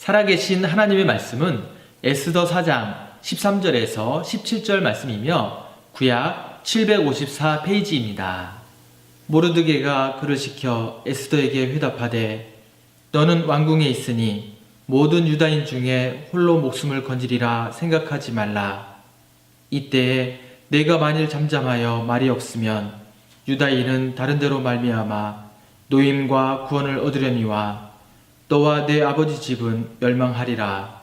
살아계신 하나님의 말씀은 에스더 4장 13절에서 17절 말씀이며 구약 754페이지입니다. 모르드게가 그를 시켜 에스더에게 회답하되 너는 왕궁에 있으니 모든 유다인 중에 홀로 목숨을 건지리라 생각하지 말라. 이때에 내가 만일 잠잠하여 말이 없으면 유다인은 다른 데로 말미암아 노임과 구원을 얻으려니와 너와 내 아버지 집은 멸망하리라.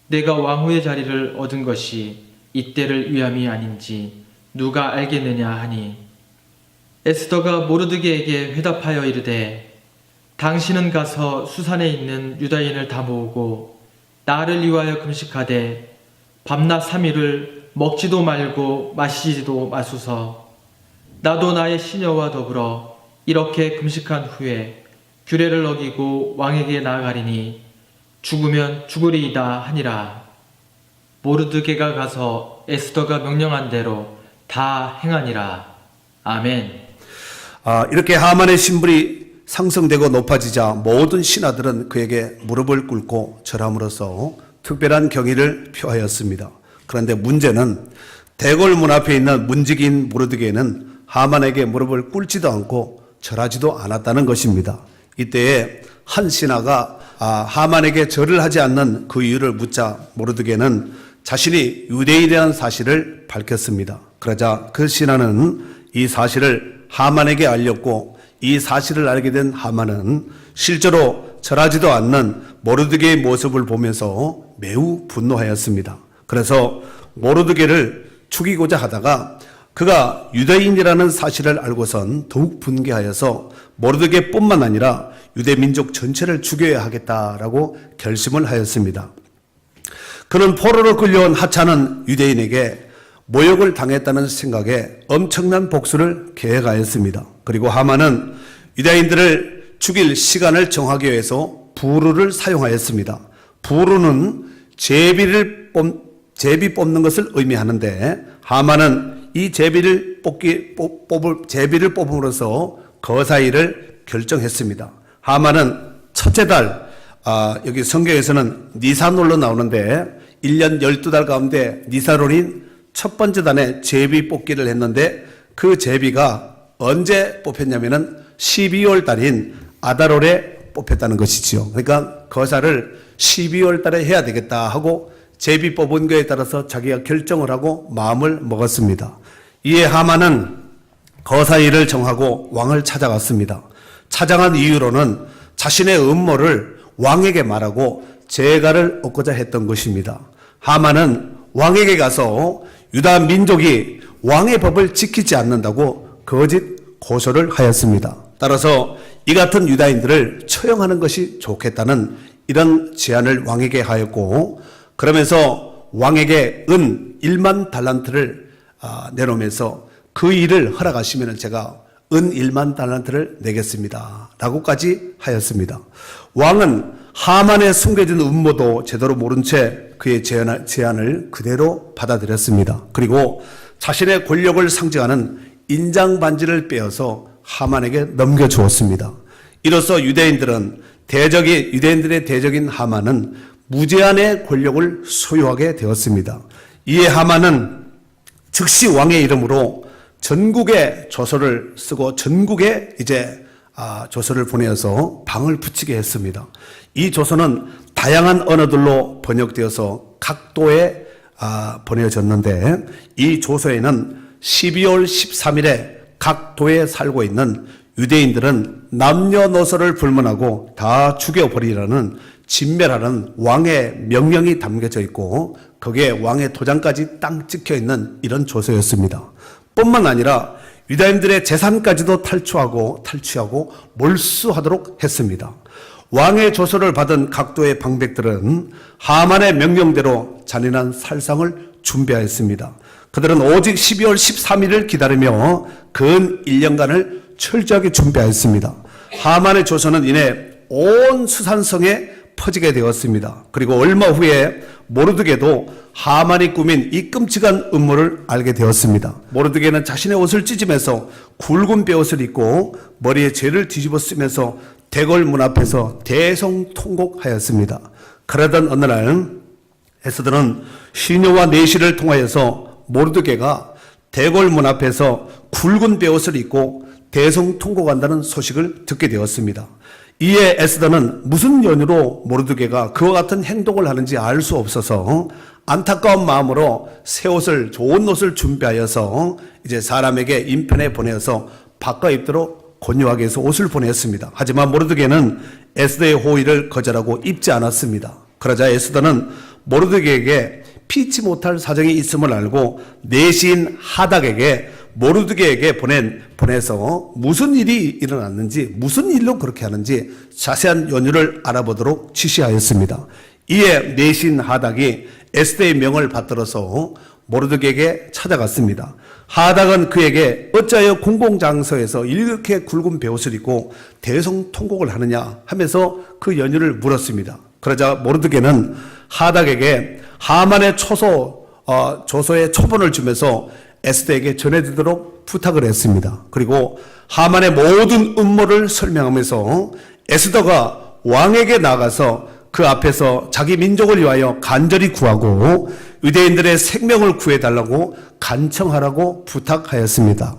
내가 왕후의 자리를 얻은 것이 이때를 위함이 아닌지 누가 알겠느냐 하니 에스더가 모르드게에게 회답하여 이르되 당신은 가서 수산에 있는 유다인을 다 모으고 나를 위하여 금식하되 밤낮 3일을 먹지도 말고 마시지도 마소서. 나도 나의 시녀와 더불어 이렇게 금식한 후에 규례를 어기고 왕에게 나아가리니 죽으면 죽으리이다 하니라. 모르드게가 가서 에스더가 명령한 대로 다 행하니라. 아멘. 이렇게 하만의 신분이 상승되고 높아지자 모든 신하들은 그에게 무릎을 꿇고 절함으로써 특별한 경의를 표하였습니다. 그런데 문제는 대궐문 앞에 있는 문지기인 모르드게는 하만에게 무릎을 꿇지도 않고 절하지도 않았다는 것입니다. 이때에 한 신하가 하만에게 절을 하지 않는 그 이유를 묻자 모르드게는 자신이 유대인이라는 사실을 밝혔습니다. 그러자 그 신하는 이 사실을 하만에게 알렸고 이 사실을 알게 된 하만은 실제로 절하지도 않는 모르드게의 모습을 보면서 매우 분노하였습니다. 그래서 모르드게를 죽이고자 하다가 그가 유대인이라는 사실을 알고선 더욱 분개하여서 모르드게뿐만 아니라 유대 민족 전체를 죽여야 하겠다라고 결심을 하였습니다. 그는 포로로 끌려온 하찮은 유대인에게 모욕을 당했다는 생각에 엄청난 복수를 계획하였습니다. 그리고 하만은 유대인들을 죽일 시간을 정하기 위해서 부르를 사용하였습니다. 부르는 제비 뽑는 것을 의미하는데 하만은 이 제비를 뽑음으로써 거사일을 결정했습니다. 하만은 첫째 달, 여기 성경에서는 니산월로 나오는데 1년 12달 가운데 니산월인 첫 번째 달에 제비 뽑기를 했는데 그 제비가 언제 뽑혔냐면은 12월 달인 아달월에 뽑혔다는 것이지요. 그러니까 거사를 12월 달에 해야 되겠다 하고 제비 뽑은 거에 따라서 자기가 결정을 하고 마음을 먹었습니다. 이에 하만은 거사일을 정하고 왕을 찾아갔습니다. 찾아간 이유로는 자신의 음모를 왕에게 말하고 재가를 얻고자 했던 것입니다. 하만은 왕에게 가서 유다 민족이 왕의 법을 지키지 않는다고 거짓 고소를 하였습니다. 따라서 이 같은 유다인들을 처형하는 것이 좋겠다는 이런 제안을 왕에게 하였고 그러면서 왕에게 은 1만 달란트를 내놓으면서 그 일을 허락하시면 제가 은 1만 달란트를 내겠습니다 라고까지 하였습니다. 왕은 하만의 숨겨진 음모도 제대로 모른 채 그의 제안을 그대로 받아들였습니다. 그리고 자신의 권력을 상징하는 인장반지를 빼어서 하만에게 넘겨주었습니다. 이로써 유대인들의 대적인 하만은 무제한의 권력을 소유하게 되었습니다. 이에 하만은 즉시 왕의 이름으로 전국에 조서를 쓰고 전국에 조서를 보내어서 방을 붙이게 했습니다. 이 조서는 다양한 언어들로 번역되어서 각도에 보내졌는데 이 조서에는 12월 13일에 각 도에 살고 있는 유대인들은 남녀노소를 불문하고 다 죽여버리라는 진멸하는 왕의 명령이 담겨져 있고 거기에 왕의 도장까지 땅 찍혀 있는 이런 조서였습니다. 뿐만 아니라 유다인들의 재산까지도 탈취하고 몰수하도록 했습니다. 왕의 조서를 받은 각도의 방백들은 하만의 명령대로 잔인한 살상을 준비하였습니다. 그들은 오직 12월 13일을 기다리며 근 1년간을 철저하게 준비하였습니다. 하만의 조서는 이내 온 수산성에 퍼지게 되었습니다. 그리고 얼마 후에 모르드게도 하만이 꾸민 이 끔찍한 음모를 알게 되었습니다. 모르드게는 자신의 옷을 찢으면서 굵은 베옷을 입고 머리에 죄를 뒤집어 쓰면서 대궐 문 앞에서 대성통곡하였습니다. 그러던 어느 날 에스더는 시녀와 내시를 통하여서 모르드게가 대궐 문 앞에서 굵은 베옷을 입고 대성통곡한다는 소식을 듣게 되었습니다. 이에 에스더는 무슨 연유로 모르드게가 그와 같은 행동을 하는지 알 수 없어서 안타까운 마음으로 새 옷을, 좋은 옷을 준비하여서 이제 사람에게 인편에 보내어서 바꿔 입도록 권유하기 위해서 옷을 보냈습니다. 하지만 모르드게는 에스더의 호의를 거절하고 입지 않았습니다. 그러자 에스더는 모르드게에게 피치 못할 사정이 있음을 알고 내시인 하닥에게 모르드게에게 보내서 무슨 일이 일어났는지, 무슨 일로 그렇게 하는지 자세한 연유를 알아보도록 지시하였습니다. 이에 내시인 하닥이 에스더의 명을 받들어서 모르드게에게 찾아갔습니다. 하닥은 그에게 어찌하여 공공장소에서 이렇게 굵은 베옷을 입고 대성통곡을 하느냐 하면서 그 연유를 물었습니다. 그러자 모르드게는 하닥에게 하만의 조서의 초본을 주면서 에스더에게 전해드리도록 부탁을 했습니다. 그리고 하만의 모든 음모를 설명하면서 에스더가 왕에게 나가서 그 앞에서 자기 민족을 위하여 간절히 구하고 유대인들의 생명을 구해달라고 간청하라고 부탁하였습니다.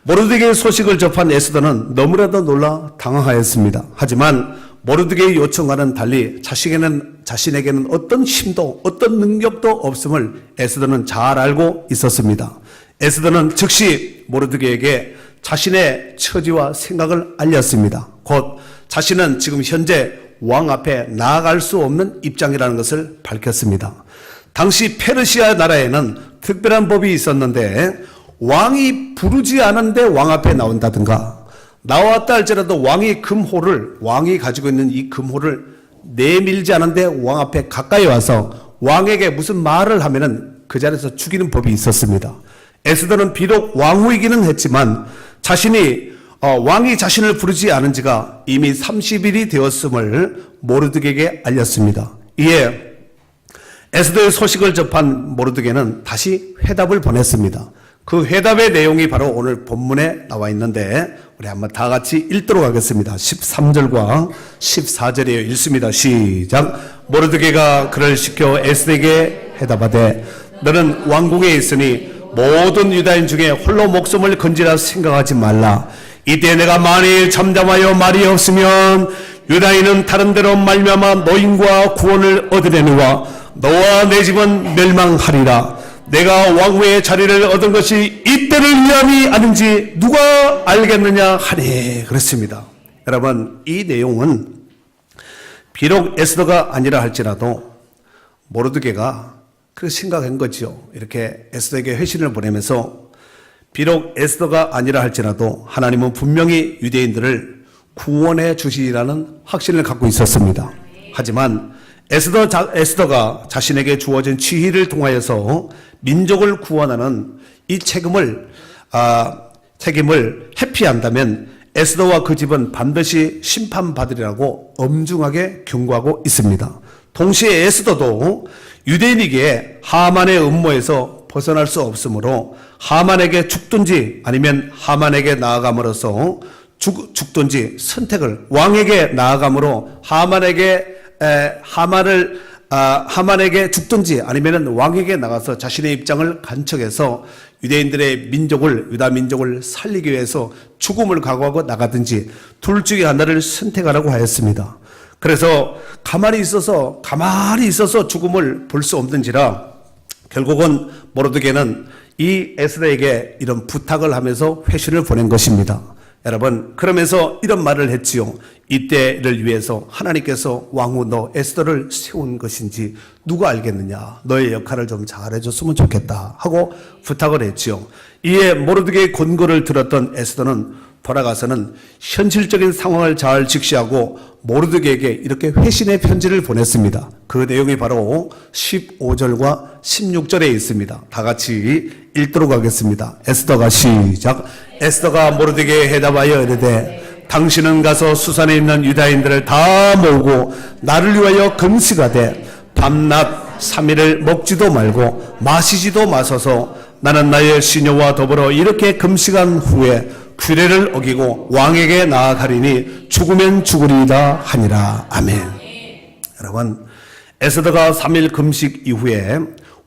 모르드게의 소식을 접한 에스더는 너무나도 놀라 당황하였습니다. 하지만 모르드게의 요청과는 달리 자신에게는 어떤 힘도 어떤 능력도 없음을 에스더는 잘 알고 있었습니다. 에스더는 즉시 모르드게에게 자신의 처지와 생각을 알렸습니다. 곧 자신은 지금 현재 왕 앞에 나아갈 수 없는 입장이라는 것을 밝혔습니다. 당시 페르시아 나라에는 특별한 법이 있었는데 왕이 부르지 않은데 왕 앞에 나온다든가, 나왔다 할지라도 왕이 가지고 있는 이 금호를 내밀지 않은데 왕 앞에 가까이 와서 왕에게 무슨 말을 하면은 그 자리에서 죽이는 법이 있었습니다. 에스더는 비록 왕후이기는 했지만 왕이 자신을 부르지 않은 지가 이미 30일이 되었음을 모르드게에게 알렸습니다. 이에 에스더의 소식을 접한 모르드게는 다시 회답을 보냈습니다. 그 회답의 내용이 바로 오늘 본문에 나와 있는데 우리 한번 다 같이 읽도록 하겠습니다. 13절과 14절이에요. 읽습니다. 시작. 모르드게가 그를 시켜 에스더에게 해답하되 너는 왕궁에 있으니 모든 유다인 중에 홀로 목숨을 건지라 생각하지 말라. 이때 내가 만일 잠잠하여 말이 없으면 유다인은 다른 데로 말미암아 노임과 구원을 얻으려니와 너와 내 집은 멸망하리라. 내가 왕후의 자리를 얻은 것이 이때를 위함이 아닌지 누가 알겠느냐 하니 그랬습니다. 여러분, 이 내용은 비록 에스더가 아니라 할지라도 모르드게가 그 생각한 거죠. 이렇게 에스더에게 회신을 보내면서 비록 에스더가 아니라 할지라도 하나님은 분명히 유대인들을 구원해 주시리라는 확신을 갖고 있었습니다. 하지만 에스더가 자신에게 주어진 지휘를 통하여서 민족을 구원하는 이 책임을 회피한다면 에스더와 그 집은 반드시 심판받으리라고 엄중하게 경고하고 있습니다. 동시에 에스더도 유대인이기에 하만의 음모에서 벗어날 수 없으므로 하만에게 죽든지 아니면 하만에게 나아감으로써 죽든지 선택을, 왕에게 나아감으로 하만에게 죽든지 아니면 왕에게 나가서 자신의 입장을 간척해서 유대인들의 유다 민족을 살리기 위해서 죽음을 각오하고 나가든지 둘 중에 하나를 선택하라고 하였습니다. 그래서 가만히 있어서 죽음을 볼 수 없는지라 결국은 모르드게는 이 에스더에게 이런 부탁을 하면서 회신을 보낸 것입니다. 여러분, 그러면서 이런 말을 했지요. 이때를 위해서 하나님께서 왕후 너 에스더를 세운 것인지 누가 알겠느냐. 너의 역할을 좀 잘해줬으면 좋겠다 하고 부탁을 했지요. 이에 모르드게의 권고를 들었던 에스더는 돌아가서는 현실적인 상황을 잘 직시하고 모르드게에게 이렇게 회신의 편지를 보냈습니다. 그 내용이 바로 15절과 16절에 있습니다. 다 같이 읽도록 하겠습니다. 에스더가 시작. 에스더가 모르드게에 해답하여 이르되 당신은 가서 수산에 있는 유다인들을 다 모으고 나를 위하여 금식하되 밤낮 3일을 먹지도 말고 마시지도 마소서. 나는 나의 시녀와 더불어 이렇게 금식한 후에 규례를 어기고 왕에게 나아가리니 죽으면 죽으리이다 하니라. 아멘. 여러분, 에스더가 3일 금식 이후에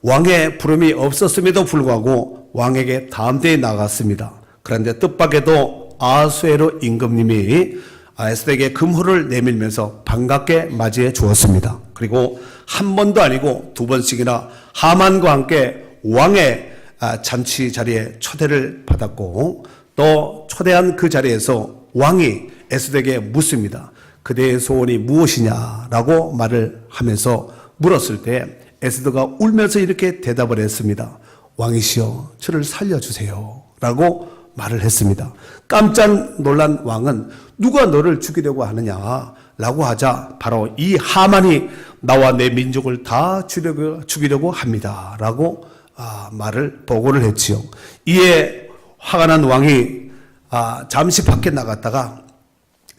왕의 부름이 없었음에도 불구하고 왕에게 담대히 나갔습니다. 그런데 뜻밖에도 아수에로 임금님이 에스더에게 금호를 내밀면서 반갑게 맞이해 주었습니다. 그리고 한 번도 아니고 두 번씩이나 하만과 함께 왕의 잔치 자리에 초대를 받았고, 또 초대한 그 자리에서 왕이 에스더에게 묻습니다. 그대의 소원이 무엇이냐라고 말을 하면서 물었을 때 에스더가 울면서 이렇게 대답을 했습니다. 왕이시여, 저를 살려주세요 라고 말을 했습니다. 깜짝 놀란 왕은 누가 너를 죽이려고 하느냐 라고 하자 바로 이 하만이 나와 내 민족을 다 죽이려고 합니다 라고 말을 보고를 했지요. 이에 화가 난 왕이 잠시 밖에 나갔다가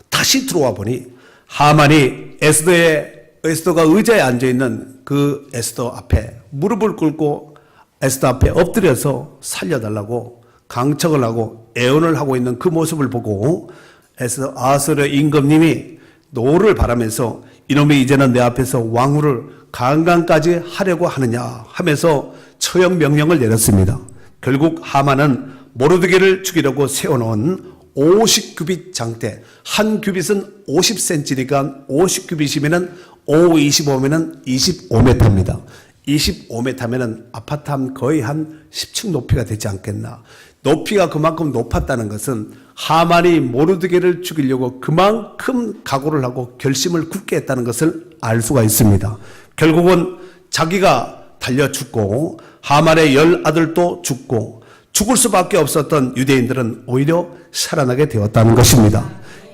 다시 들어와 보니 하만이 에스더가 의자에 앉아있는 그 에스더 앞에 무릎을 꿇고 에스더 앞에 엎드려서 살려달라고 강청을 하고 애원을 하고 있는 그 모습을 보고 에스더 아수르 임금님이 노를 바라면서 이놈이 이제는 내 앞에서 왕후를 강간까지 하려고 하느냐 하면서 처형 명령을 내렸습니다. 결국 하만은 모르드게를 죽이려고 세워놓은 50규빗 장대, 한 규빗은 50cm니까 50규빗이면은 5, 25면은 25m입니다. 25m면은 아파트 한 거의 한 10층 높이가 되지 않겠나. 높이가 그만큼 높았다는 것은 하만이 모르드게를 죽이려고 그만큼 각오를 하고 결심을 굳게 했다는 것을 알 수가 있습니다. 결국은 자기가 달려 죽고 하만의 10아들도 죽고 죽을 수밖에 없었던 유대인들은 오히려 살아나게 되었다는 것입니다.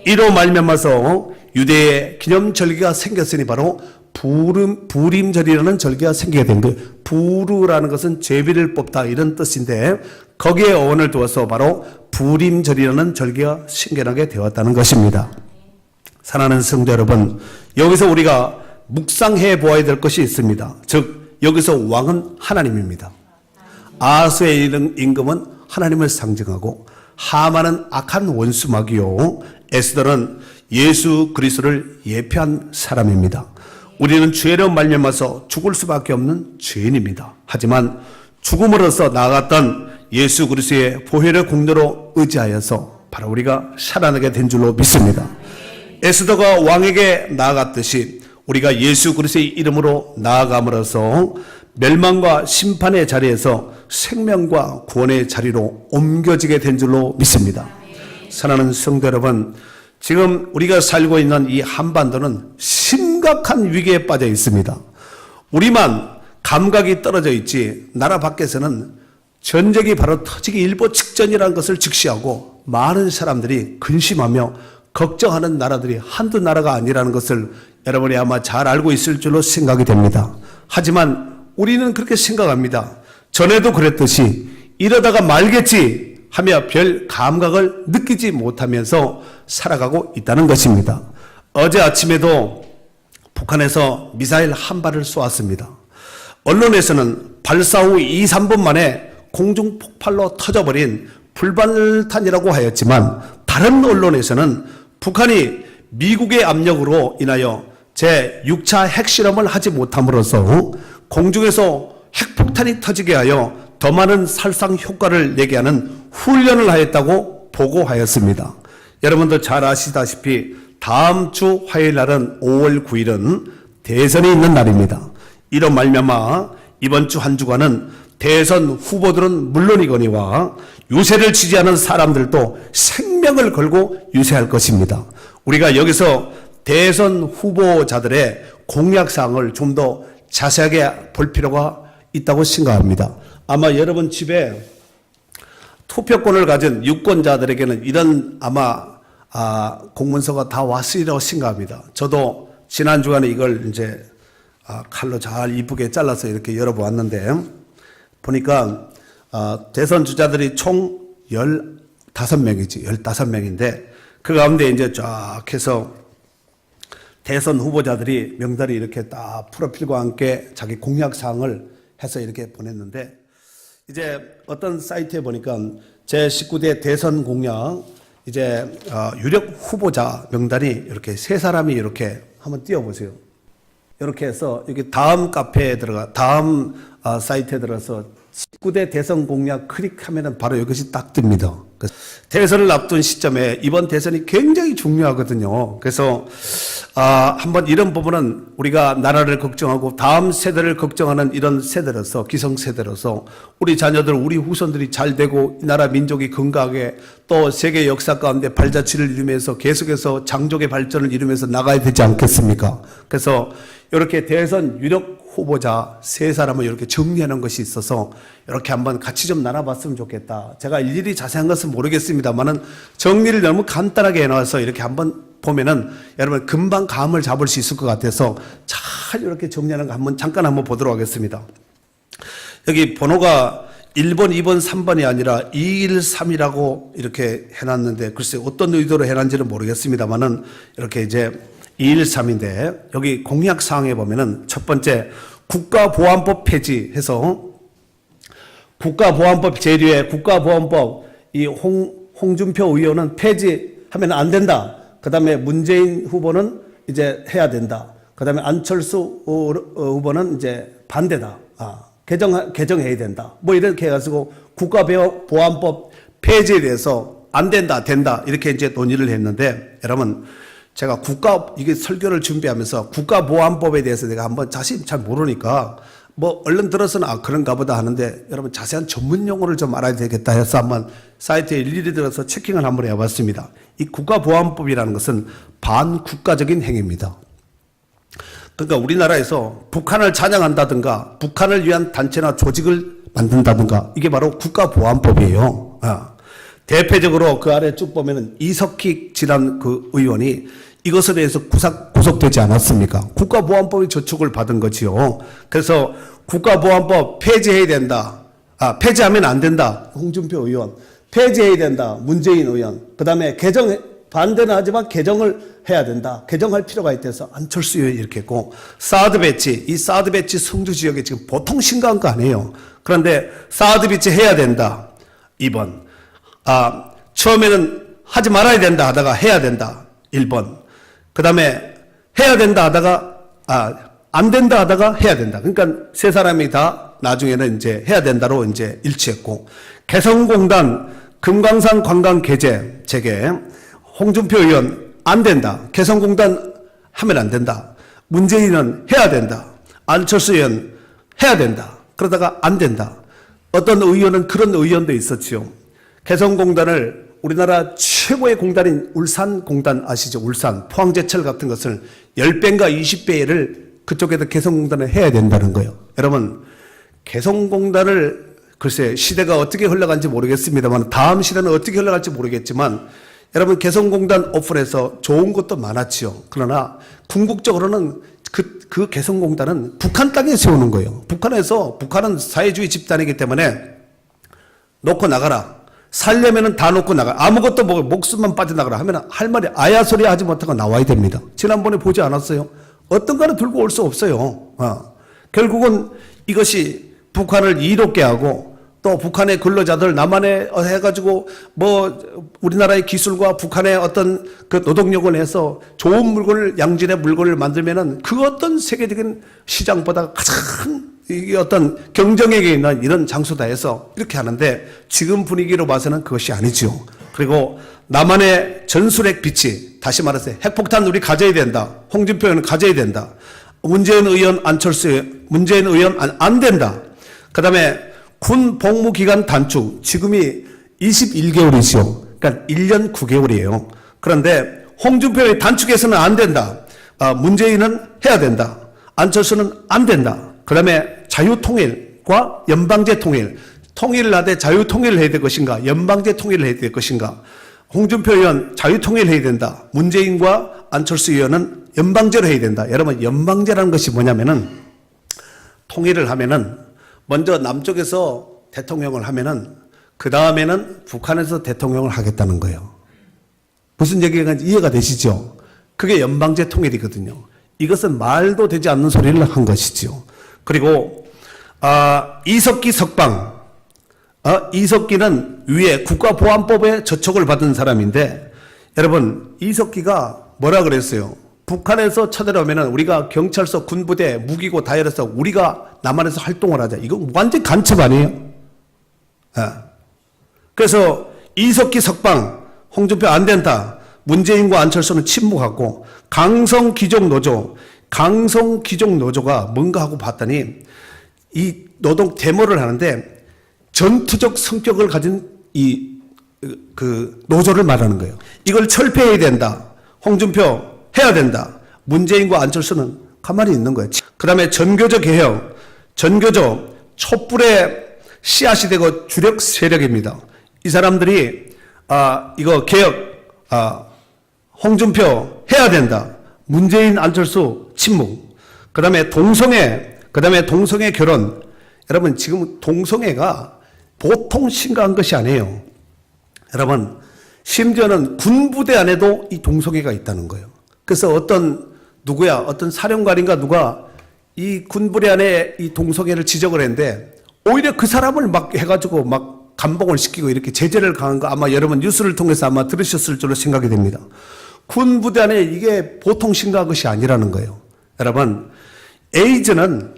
이로 말미암아서 유대의 기념절기가 생겼으니 바로 부림절이라는 절기가 생기게 된 거예요. 부르라는 것은 제비를 뽑다 이런 뜻인데 거기에 어원을 두어서 바로 부림절이라는 절기가 생겨나게 되었다는 것입니다. 사랑하는 성도 여러분, 여기서 우리가 묵상해 보아야 될 것이 있습니다. 즉 여기서 왕은 하나님입니다. 아수의 임금은 하나님을 상징하고 하만은 악한 원수마귀요 에스더는 예수 그리스도를 예표한 사람입니다. 우리는 죄로 말미암아서 죽을 수밖에 없는 죄인입니다. 하지만 죽음으로써 나아갔던 예수 그리스도의 보혈의 공로로 의지하여서 바로 우리가 살아나게 된 줄로 믿습니다. 에스더가 왕에게 나아갔듯이 우리가 예수 그리스도의 이름으로 나아감으로써 멸망과 심판의 자리에서 생명과 구원의 자리로 옮겨지게 된 줄로 믿습니다. 사랑하는 성도 여러분, 지금 우리가 살고 있는 이 한반도는 심각한 위기에 빠져 있습니다. 우리만 감각이 떨어져 있지 나라 밖에서는 전쟁이 바로 터지기 일보 직전이라는 것을 직시하고 많은 사람들이 근심하며 걱정하는 나라들이 한두 나라가 아니라는 것을 여러분이 아마 잘 알고 있을 줄로 생각이 됩니다. 하지만 우리는 그렇게 생각합니다. 전에도 그랬듯이 이러다가 말겠지 하며 별 감각을 느끼지 못하면서 살아가고 있다는 것입니다. 어제 아침에도 북한에서 미사일 한 발을 쏘았습니다. 언론에서는 발사 후 2, 3분 만에 공중 폭발로 터져버린 불발탄이라고 하였지만 다른 언론에서는 북한이 미국의 압력으로 인하여 제6차 핵실험을 하지 못함으로써 공중에서 핵폭탄이 터지게 하여 더 많은 살상 효과를 내게 하는 훈련을 하였다고 보고하였습니다. 여러분도 잘 아시다시피 다음 주 화요일 날은 5월 9일은 대선이 있는 날입니다. 이로 말미암아 이번 주 한 주간은 대선 후보들은 물론이거니와 유세를 지지하는 사람들도 생명을 걸고 유세할 것입니다. 우리가 여기서 대선 후보자들의 공약사항을 좀 더 자세하게 볼 필요가 있다고 생각합니다. 아마 여러분 집에 투표권을 가진 유권자들에게는 이런 아마 공문서가 다 왔으리라고 생각합니다. 저도 지난 주간에 이걸 이제 칼로 잘 이쁘게 잘라서 이렇게 열어보았는데 보니까 대선 주자들이 총 15명인데 그 가운데 이제 쫙 해서 대선 후보자들이 명단이 이렇게 딱 프로필과 함께 자기 공약 사항을 해서 이렇게 보냈는데 이제 어떤 사이트에 보니까 제19대 대선 공약 이제 유력 후보자 명단이 이렇게 세 사람이 이렇게 한번 띄워보세요. 이렇게 해서 여기 다음 카페에 다음 사이트에 들어가서 19대 대선 공약 클릭하면은 바로 이것이 딱 뜹니다. 그래서 대선을 앞둔 시점에 이번 대선이 굉장히 중요하거든요. 그래서 한번 이런 부분은 우리가 나라를 걱정하고 다음 세대를 걱정하는 이런 세대로서 기성세대로서 우리 자녀들 우리 후손들이 잘 되고 이 나라 민족이 건강하게 또 세계 역사 가운데 발자취를 이루면서 계속해서 장족의 발전을 이루면서 나가야 되지 않겠습니까? 그래서 이렇게 대선 유력 후보자 세 사람을 이렇게 정리하는 것이 있어서 이렇게 한번 같이 좀 나눠봤으면 좋겠다. 제가 일일이 자세한 것은 모르겠습니다만은 정리를 너무 간단하게 해놔서 이렇게 한번 보면은 여러분 금방 감을 잡을 수 있을 것 같아서 잘 이렇게 정리하는 거 잠깐 한번 보도록 하겠습니다. 여기 번호가 1번, 2번, 3번이 아니라 213이라고 이렇게 해놨는데 글쎄 어떤 의도로 해놨는지는 모르겠습니다만은 이렇게 이제 213인데 여기 공약 사항에 보면은 첫 번째 국가보안법 폐지해서 국가보안법 제류에 국가보안법 이 홍준표 의원은 폐지하면 안 된다. 그 다음에 문재인 후보는 이제 해야 된다. 그 다음에 안철수 후보는 이제 반대다. 개정해야 된다. 뭐 이렇게 해가지고 국가보안법 폐지에 대해서 안 된다, 된다. 이렇게 이제 논의를 했는데 여러분 제가 이게 설교를 준비하면서 국가보안법에 대해서 내가 한번 자세히 잘 모르니까 뭐 얼른 들어서는 그런가 보다 하는데 여러분 자세한 전문 용어를 좀 알아야 되겠다 해서 한번 사이트에 일일이 들어서 체킹을 한번 해봤습니다. 이 국가보안법이라는 것은 반국가적인 행위입니다. 그러니까 우리나라에서 북한을 찬양한다든가 북한을 위한 단체나 조직을 만든다든가 이게 바로 국가보안법이에요. 대표적으로 그 아래 쭉 보면은 이석희 지난 그 의원이 이것에 대해서 구속되지 않았습니까? 국가보안법이 저촉을 받은 거지요. 그래서 국가보안법 폐지해야 된다. 폐지하면 안 된다. 홍준표 의원. 폐지해야 된다. 문재인 의원. 그 다음에 반대는 하지만 개정을 해야 된다. 개정할 필요가 있대서 안철수 의원이 이렇게 했고, 사드 배치. 이 사드 배치 성주 지역에 지금 보통 심각한 거 아니에요. 그런데 사드 배치 해야 된다. 2번. 처음에는 하지 말아야 된다 하다가 해야 된다. 1번. 그 다음에 해야 된다 하다가, 안 된다 하다가 해야 된다. 그러니까 세 사람이 다 나중에는 이제 해야 된다로 이제 일치했고, 개성공단 금강산 관광 개재 재개, 홍준표 의원 안 된다. 개성공단 하면 안 된다. 문재인은 해야 된다. 안철수 의원 해야 된다. 그러다가 안 된다. 어떤 의원은 그런 의원도 있었지요. 개성공단을 우리나라 최고의 공단인 울산공단 아시죠? 울산, 포항제철 같은 것을 10배인가 20배를 그쪽에다 개성공단을 해야 된다는 거예요. 여러분, 개성공단을 글쎄 시대가 어떻게 흘러간지 모르겠습니다만 다음 시대는 어떻게 흘러갈지 모르겠지만 여러분 개성공단 오픈해서 좋은 것도 많았지요. 그러나 궁극적으로는 그 개성공단은 북한 땅에 세우는 거예요. 북한은 사회주의 집단이기 때문에 놓고 나가라. 살려면은 다 놓고 나가. 아무것도 목숨만 빠져나가라 하면 할 말이 아야 소리 하지 못하고 나와야 됩니다. 지난번에 보지 않았어요? 어떤 거는 들고 올 수 없어요. 결국은 이것이 북한을 이롭게 하고 또 북한의 근로자들 남한에 해가지고 우리나라의 기술과 북한의 어떤 그 노동력을 해서 좋은 물건을 양질의 물건을 만들면은 그 어떤 세계적인 시장보다 가장 이게 어떤 경쟁력이 있는 이런 장소다 해서 이렇게 하는데 지금 분위기로 봐서는 그것이 아니죠. 그리고 남한의 전술핵 비치, 다시 말해서 핵폭탄 우리 가져야 된다. 홍준표 의원은 가져야 된다. 문재인 의원 안 된다. 그 다음에 군 복무기간 단축, 지금이 21개월이죠. 그러니까 1년 9개월이에요. 그런데 홍준표 의원이 단축해서는 안 된다. 문재인은 해야 된다. 안철수는 안 된다. 그 다음에 자유통일과 연방제 통일을 하되 자유통일을 해야 될 것인가, 연방제 통일을 해야 될 것인가. 홍준표 의원 자유통일을 해야 된다. 문재인과 안철수 의원은 연방제로 해야 된다. 여러분, 연방제라는 것이 뭐냐면은 통일을 하면은 먼저 남쪽에서 대통령을 하면은 그 다음에는 북한에서 대통령을 하겠다는 거예요. 무슨 얘기가 이해가 되시죠? 그게 연방제 통일이거든요. 이것은 말도 되지 않는 소리를 한 것이죠. 그리고 이석기 석방, 이석기는 위에 국가보안법에 저촉을 받은 사람인데 여러분 이석기가 뭐라 그랬어요? 북한에서 쳐들어오면은 우리가 경찰서, 군부대, 무기고 다이어서 우리가 남한에서 활동을 하자. 이거 완전 간첩 아니에요? 예. 그래서 이석기 석방, 홍준표 안 된다. 문재인과 안철수는 침묵하고 강성 귀족 노조가 뭔가 하고 봤더니 이 노동 데모를 하는데 전투적 성격을 가진 그 노조를 말하는 거예요. 이걸 철폐해야 된다. 홍준표 해야 된다. 문재인과 안철수는 가만히 있는 거예요. 그 다음에 전교조 개혁, 전교조 촛불의 씨앗이 되고 주력 세력입니다. 이 사람들이 이거 개혁, 홍준표 해야 된다. 문재인, 안철수 침묵. 그 다음에 동성애 결혼. 여러분 지금 동성애가 보통 심각한 것이 아니에요. 여러분 심지어는 군부대 안에도 이 동성애가 있다는 거예요. 그래서 어떤 사령관인가 누가 이 군부대 안에 이 동성애를 지적을 했는데 오히려 그 사람을 막 해가지고 막 감봉을 시키고 이렇게 제재를 가한 거 아마 여러분 뉴스를 통해서 아마 들으셨을 줄로 생각이 됩니다. 군부대 안에 이게 보통 심각한 것이 아니라는 거예요. 여러분 에이즈는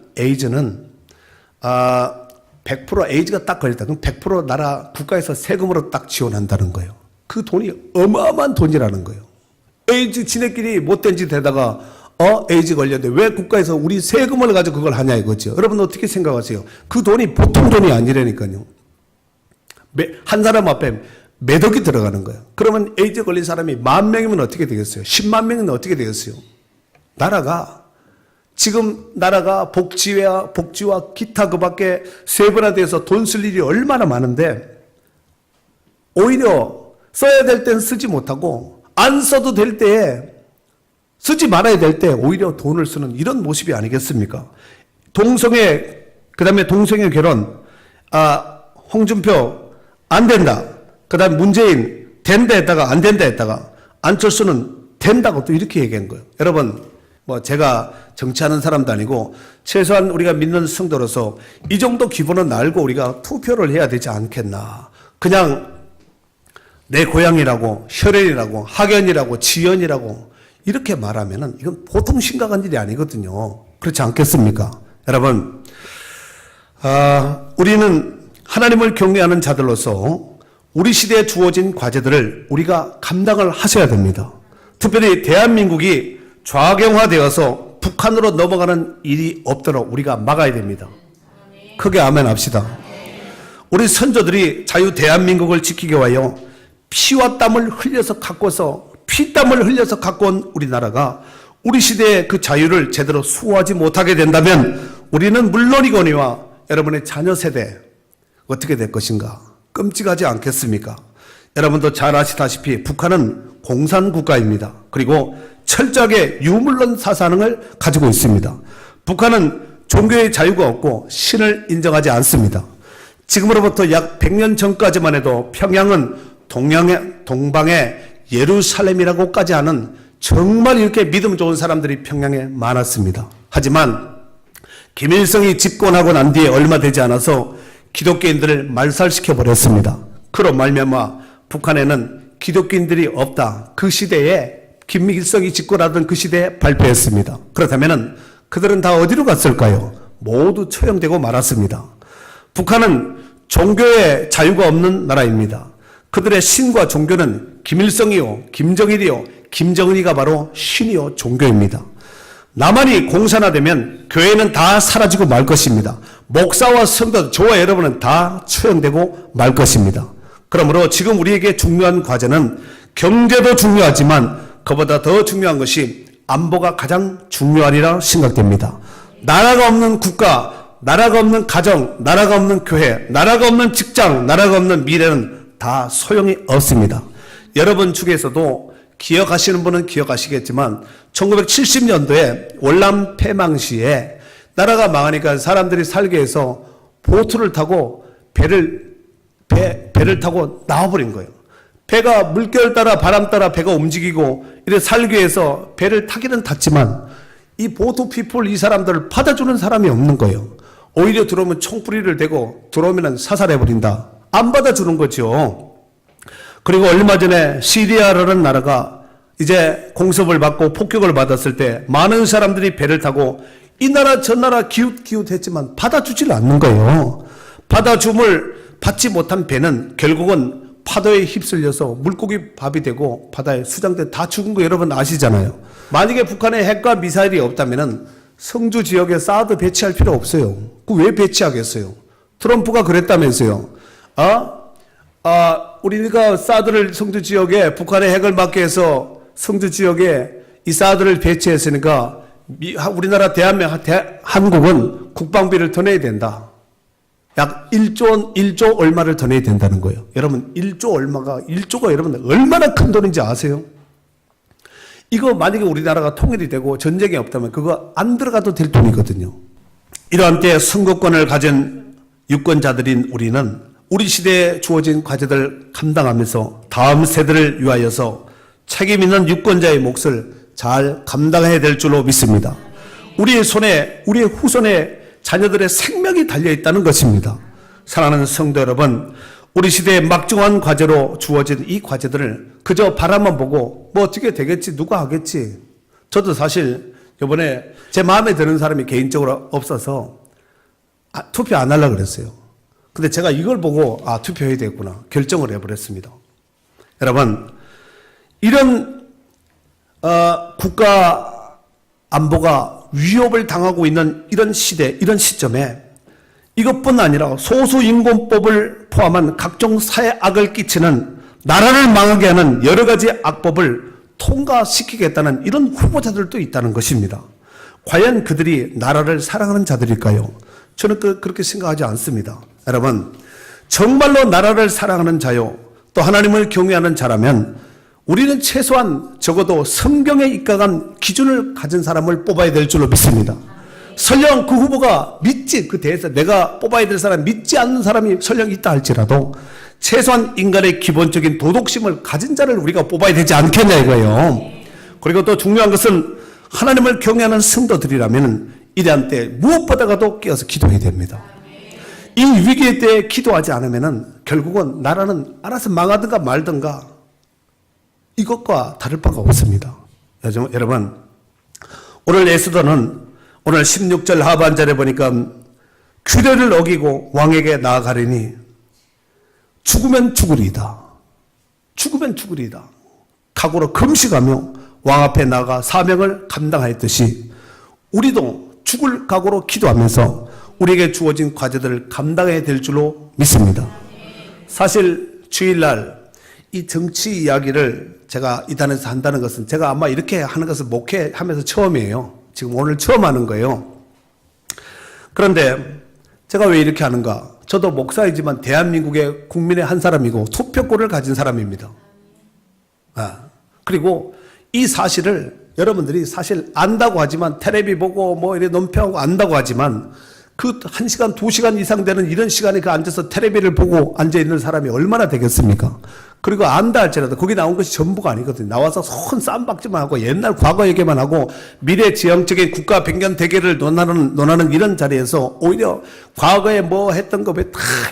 100% 에이즈가 딱 걸렸다. 그럼 100% 나라 국가에서 세금으로 딱 지원한다는 거예요. 그 돈이 어마어마한 돈이라는 거예요. 에이즈 지네끼리 못된 짓 하다가 에이즈 걸렸는데 왜 국가에서 우리 세금을 가지고 그걸 하냐 이거죠. 여러분 어떻게 생각하세요? 그 돈이 보통 돈이 아니라니까요. 한 사람 앞에 몇 억이 들어가는 거예요. 그러면 에이즈 걸린 사람이 10,000명이면 어떻게 되겠어요? 10만 명이면 어떻게 되겠어요? 지금 나라가 복지와 기타 그 밖에 세분화돼서 돈 쓸 일이 얼마나 많은데 오히려 써야 될 땐 쓰지 못하고 안 써도 될 때에 쓰지 말아야 될 때 오히려 돈을 쓰는 이런 모습이 아니겠습니까? 그 다음에 동성애 결혼, 홍준표 안 된다. 그 다음에 문재인 된다 했다가 안 된다 했다가 안철수는 된다고 또 이렇게 얘기한 거예요. 여러분, 제가 정치하는 사람도 아니고 최소한 우리가 믿는 성도로서 이 정도 기본은 알고 우리가 투표를 해야 되지 않겠나. 그냥 내 고향이라고, 혈연이라고, 학연이라고, 지연이라고 이렇게 말하면은 이건 보통 심각한 일이 아니거든요. 그렇지 않겠습니까? 여러분, 우리는 하나님을 경외하는 자들로서 우리 시대에 주어진 과제들을 우리가 감당을 하셔야 됩니다. 특별히 대한민국이 좌경화되어서 북한으로 넘어가는 일이 없도록 우리가 막아야 됩니다. 크게 아멘 합시다. 우리 선조들이 자유 대한민국을 지키기 위하여 피와 땀을 흘려서 피땀을 흘려서 갖고 온 우리나라가 우리 시대의 그 자유를 제대로 수호하지 못하게 된다면 우리는 물론이거니와 여러분의 자녀 세대 어떻게 될 것인가 끔찍하지 않겠습니까? 여러분도 잘 아시다시피 북한은 공산국가입니다. 그리고 철저하게 유물론 사상을 가지고 있습니다. 북한은 종교의 자유가 없고 신을 인정하지 않습니다. 지금으로부터 약 100년 전까지만 해도 평양은 동방의 예루살렘이라고까지 하는 정말 이렇게 믿음 좋은 사람들이 평양에 많았습니다. 하지만 김일성이 집권하고 난 뒤에 얼마 되지 않아서 기독교인들을 말살시켜 버렸습니다. 그로 말미암아 북한에는 기독교인들이 없다. 그 시대에 김일성이 집권하던 그 시대에 발표했습니다. 그렇다면 그들은 다 어디로 갔을까요? 모두 처형되고 말았습니다. 북한은 종교의 자유가 없는 나라입니다. 그들의 신과 종교는 김일성이요, 김정일이요, 김정은이가 바로 신이요, 종교입니다. 남한이 공산화되면 교회는 다 사라지고 말 것입니다. 목사와 성도, 저와 여러분은 다 처형되고 말 것입니다. 그러므로 지금 우리에게 중요한 과제는 경제도 중요하지만 그보다 더 중요한 것이 안보가 가장 중요하리라 생각됩니다. 나라가 없는 국가, 나라가 없는 가정, 나라가 없는 교회, 나라가 없는 직장, 나라가 없는 미래는 다 소용이 없습니다. 여러분 중에서도 기억하시는 분은 기억하시겠지만 1970년도에 월남 폐망 시에 나라가 망하니까 사람들이 살기 위해서 보트를 타고 배를 타고 나와버린 거예요. 배가 물결 따라 바람 따라 배가 움직이고 이래 살기 위해서 배를 타기는 탔지만 이 보트 피플 이 사람들을 받아주는 사람이 없는 거예요. 오히려 들어오면 총뿌리를 대고 들어오면 사살해버린다. 안 받아주는 거죠. 그리고 얼마 전에 시리아라는 나라가 이제 공습을 받고 폭격을 받았을 때 많은 사람들이 배를 타고 이 나라 저 나라 기웃기웃했지만 받아주질 않는 거예요. 받아줌을 받지 못한 배는 결국은 파도에 휩쓸려서 물고기 밥이 되고 바다에 수장돼 다 죽은 거 여러분 아시잖아요. 만약에 북한에 핵과 미사일이 없다면은 성주 지역에 사드 배치할 필요 없어요. 그 왜 배치하겠어요? 트럼프가 그랬다면서요. 우리가 사드를 성주 지역에 북한의 핵을 막게 해서 성주 지역에 이 사드를 배치했으니까 우리나라 한국은 국방비를 더 내야 된다. 약 1조 얼마를 더 내야 된다는 거예요. 여러분 1조가 여러분 얼마나 큰 돈인지 아세요? 이거 만약에 우리나라가 통일이 되고 전쟁이 없다면 그거 안 들어가도 될 돈이거든요. 이러한 때 선거권을 가진 유권자들인 우리는 우리 시대에 주어진 과제들 감당하면서 다음 세대를 위하여서 책임 있는 유권자의 몫을 잘 감당해야 될 줄로 믿습니다. 우리의 손에, 우리의 후손에 자녀들의 생명이 달려있다는 것입니다. 사랑하는 성도 여러분, 우리 시대의 막중한 과제로 주어진 이 과제들을 그저 바라만 보고 뭐 어떻게 되겠지, 누가 하겠지. 저도 사실 이번에 제 마음에 드는 사람이 개인적으로 없어서 투표 안 하려고 그랬어요. 근데 제가 이걸 보고 투표해야 되겠구나 결정을 해버렸습니다. 여러분, 이런 국가 안보가 위협을 당하고 있는 이런 시대, 이런 시점에 이것뿐 아니라 소수인권법을 포함한 각종 사회 악을 끼치는 나라를 망하게 하는 여러 가지 악법을 통과시키겠다는 이런 후보자들도 있다는 것입니다. 과연 그들이 나라를 사랑하는 자들일까요? 저는 그렇게 생각하지 않습니다. 여러분, 정말로 나라를 사랑하는 자요, 또 하나님을 경외하는 자라면 우리는 최소한 적어도 성경에 입각한 기준을 가진 사람을 뽑아야 될 줄로 믿습니다. 설령 그 후보가 그 대해서 내가 뽑아야 될 사람 믿지 않는 사람이 설령 있다 할지라도 최소한 인간의 기본적인 도덕심을 가진 자를 우리가 뽑아야 되지 않겠냐 이거예요. 그리고 또 중요한 것은 하나님을 경외하는 성도들이라면 이러한 때 무엇보다도 깨어서 기도해야 됩니다. 이 위기의 때에 기도하지 않으면 결국은 나라는 알아서 망하든가 말든가 이것과 다를 바가 없습니다. 여러분, 오늘 에스더는 오늘 16절 하반절에 보니까 규례를 어기고 왕에게 나아가리니 죽으면 죽으리이다. 죽으면 죽으리이다. 각오로 금식하며 왕 앞에 나가 사명을 감당하였듯이 우리도 죽을 각오로 기도하면서 우리에게 주어진 과제들을 감당해야 될 줄로 믿습니다. 사실 주일날 이 정치 이야기를 제가 이 단에서 한다는 것은 제가 아마 이렇게 하는 것은 목회하면서 처음이에요. 지금 오늘 처음 하는 거예요. 그런데 제가 왜 이렇게 하는가? 저도 목사이지만 대한민국의 국민의 한 사람이고 투표권을 가진 사람입니다. 그리고 이 사실을 여러분들이 사실 안다고 하지만 텔레비 보고 뭐 이렇게 논평하고 안다고 하지만 그 1시간, 2시간 이상 되는 이런 시간에 그 앉아서 텔레비를 보고 앉아있는 사람이 얼마나 되겠습니까? 그리고 안다 할지라도 거기 나온 것이 전부가 아니거든요. 나와서 손 쌈박질만 하고 옛날 과거 얘기만 하고 미래 지향적인 국가 변경 대계를 논하는 이런 자리에서 오히려 과거에 뭐 했던 거 다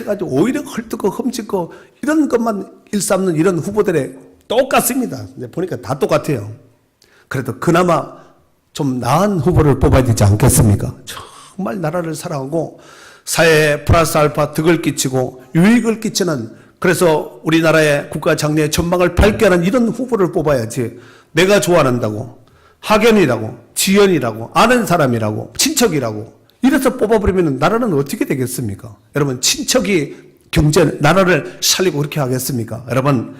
해가지고 오히려 헐뜯고 흠짓고 이런 것만 일삼는 이런 후보들의 똑같습니다. 보니까 다 똑같아요. 그래도 그나마 좀 나은 후보를 뽑아야 되지 않겠습니까? 정말 나라를 사랑하고 사회에 플러스 알파 득을 끼치고 유익을 끼치는, 그래서 우리나라의 국가 장래의 전망을 밝게 하는 이런 후보를 뽑아야지 내가 좋아한다고 학연이라고 지연이라고 아는 사람이라고 친척이라고 이래서 뽑아버리면 나라는 어떻게 되겠습니까? 여러분, 친척이 나라를 살리고 그렇게 하겠습니까? 여러분,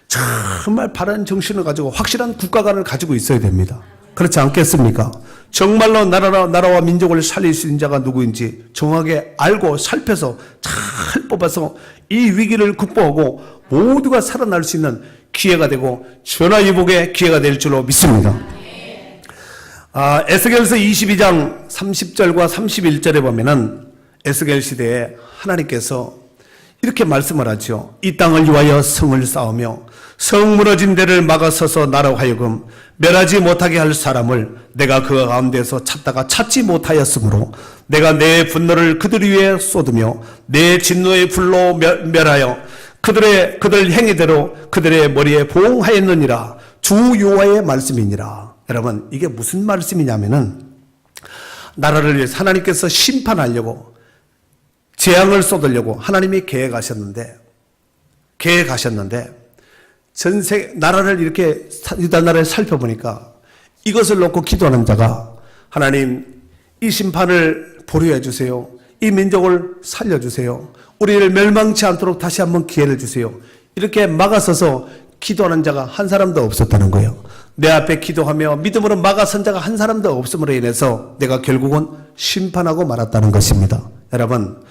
정말 바른 정신을 가지고 확실한 국가관을 가지고 있어야 됩니다. 그렇지 않겠습니까? 정말로 나라와 민족을 살릴 수 있는 자가 누구인지 정확하게 알고 살펴서 잘 뽑아서 이 위기를 극복하고 모두가 살아날 수 있는 기회가 되고 전화위복의 기회가 될 줄로 믿습니다. 에스겔서 22장 30절과 31절에 보면은 에스겔 시대에 하나님께서 이렇게 말씀을 하죠. 이 땅을 위하여 성을 쌓으며 성 무너진 데를 막아서서 나로 하여금 멸하지 못하게 할 사람을 내가 그 가운데서 찾다가 찾지 못하였으므로 내가 내 분노를 그들 위에 쏟으며 내 진노의 불로 멸하여 그들 행위대로 그들의 머리에 보응하였느니라. 주 여호와의 말씀이니라. 여러분, 이게 무슨 말씀이냐면은 나라를 위해서 하나님께서 심판하려고 재앙을 쏟으려고 하나님이 계획하셨는데 전 세계 나라를 이렇게 유다 나라를 살펴보니까 이것을 놓고 기도하는 자가 하나님 이 심판을 보류해 주세요. 이 민족을 살려주세요. 우리를 멸망치 않도록 다시 한번 기회를 주세요. 이렇게 막아서서 기도하는 자가 한 사람도 없었다는 거예요. 내 앞에 기도하며 믿음으로 막아선 자가 한 사람도 없음으로 인해서 내가 결국은 심판하고 말았다는 것입니다. 여러분,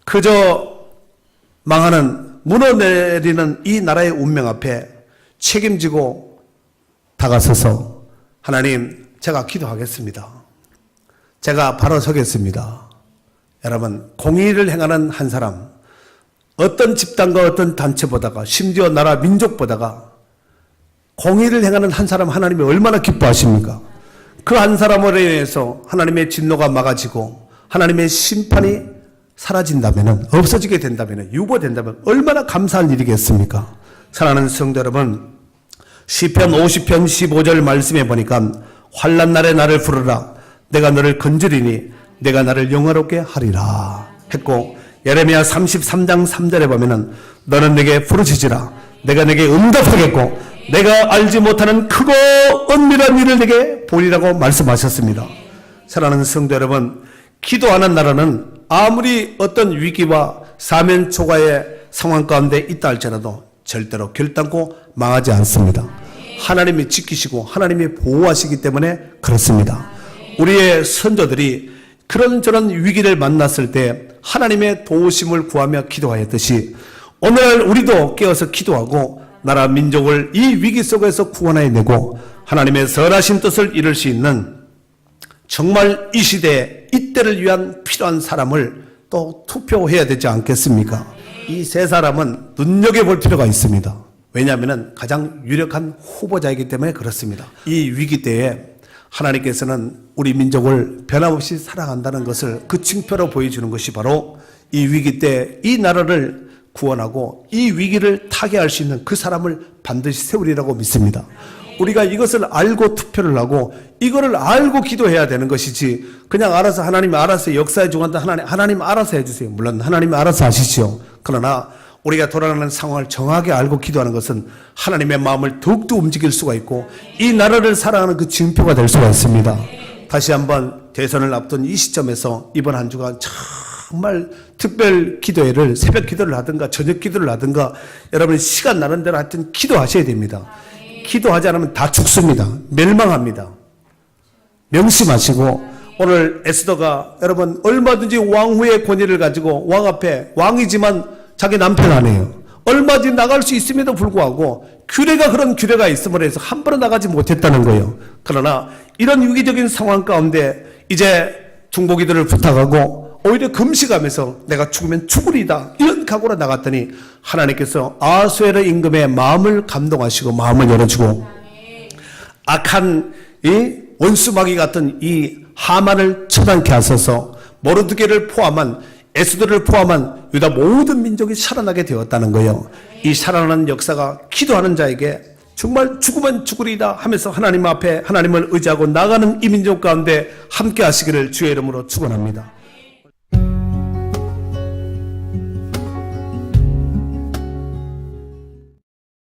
그저 망하는 무너내리는 이 나라의 운명 앞에 책임지고 다가서서 하나님, 제가 기도하겠습니다. 제가 바로 서겠습니다. 여러분, 공의를 행하는 한 사람, 어떤 집단과 어떤 단체보다가 심지어 나라 민족보다가 공의를 행하는 한 사람 하나님이 얼마나 기뻐하십니까? 그 한 사람으로 인해서 하나님의 진노가 막아지고 하나님의 심판이 사라진다면, 없어지게 된다면, 유보된다면 얼마나 감사할 일이겠습니까? 사랑하는 성도 여러분, 시편 50편 15절 말씀에 보니까 환난 날에 나를 부르라. 내가 너를 건지리니 내가 나를 영화롭게 하리라 했고, 예레미야 33장 3절에 보면은 너는 내게 부르짖으라. 내가 내게 응답하겠고 내가 알지 못하는 크고 은밀한 일을 내게 보리라고 말씀하셨습니다. 사랑하는 성도 여러분, 기도하는 나라는 아무리 어떤 위기와 사면초가의 상황 가운데 있다 할지라도 절대로 결단코 망하지 않습니다. 하나님이 지키시고 하나님이 보호하시기 때문에 그렇습니다. 우리의 선조들이 그런저런 위기를 만났을 때 하나님의 도우심을 구하며 기도하였듯이 오늘날 우리도 깨어서 기도하고 나라 민족을 이 위기 속에서 구원해내고 하나님의 선하신 뜻을 이룰 수 있는 정말 이 시대에 이때를 위한 필요한 사람을 또 투표해야 되지 않겠습니까? 이 세 사람은 눈여겨볼 필요가 있습니다. 왜냐하면 가장 유력한 후보자이기 때문에 그렇습니다. 이 위기 때에 하나님께서는 우리 민족을 변함없이 사랑한다는 것을 그 징표로 보여주는 것이 바로 이 위기 때 이 나라를 구원하고 이 위기를 타개할 수 있는 그 사람을 반드시 세우리라고 믿습니다. 우리가 이것을 알고 투표를 하고 이거를 알고 기도해야 되는 것이지 그냥 알아서 하나님 알아서 역사에 중한다 하나님 알아서 해주세요. 물론 하나님 알아서 하시죠. 그러나 우리가 돌아가는 상황을 정확하게 알고 기도하는 것은 하나님의 마음을 더욱더 움직일 수가 있고 이 나라를 사랑하는 그 징표가 될 수가 있습니다. 다시 한번 대선을 앞둔 이 시점에서 이번 한 주간 정말 특별 기도회를 새벽 기도를 하든가 저녁 기도를 하든가 여러분 시간 나는 대로 하여튼 기도하셔야 됩니다. 기도하지 않으면 다 죽습니다. 멸망합니다. 명심하시고 오늘 에스더가 여러분 얼마든지 왕후의 권위를 가지고 왕 앞에 왕이지만 자기 남편 아니에요. 얼마든지 나갈 수 있음에도 불구하고 그런 규례가 있음으로 해서 한 번은 나가지 못했다는 거예요. 그러나 이런 위기적인 상황 가운데 이제 중보기도를 부탁하고 오히려 금식하면서 내가 죽으면 죽으리다 이런 각오로 나갔더니 하나님께서 아수에르 임금의 마음을 감동하시고 마음을 열어주고 악한 이 원수마귀 같은 이 하만을 처단케 하셔서 모르드게를 포함한 에스더를 포함한 유다 모든 민족이 살아나게 되었다는 거예요. 이 살아나는 역사가 기도하는 자에게 정말 죽으면 죽으리다 하면서 하나님 앞에 하나님을 의지하고 나가는 이 민족 가운데 함께 하시기를 주의 이름으로 축원합니다.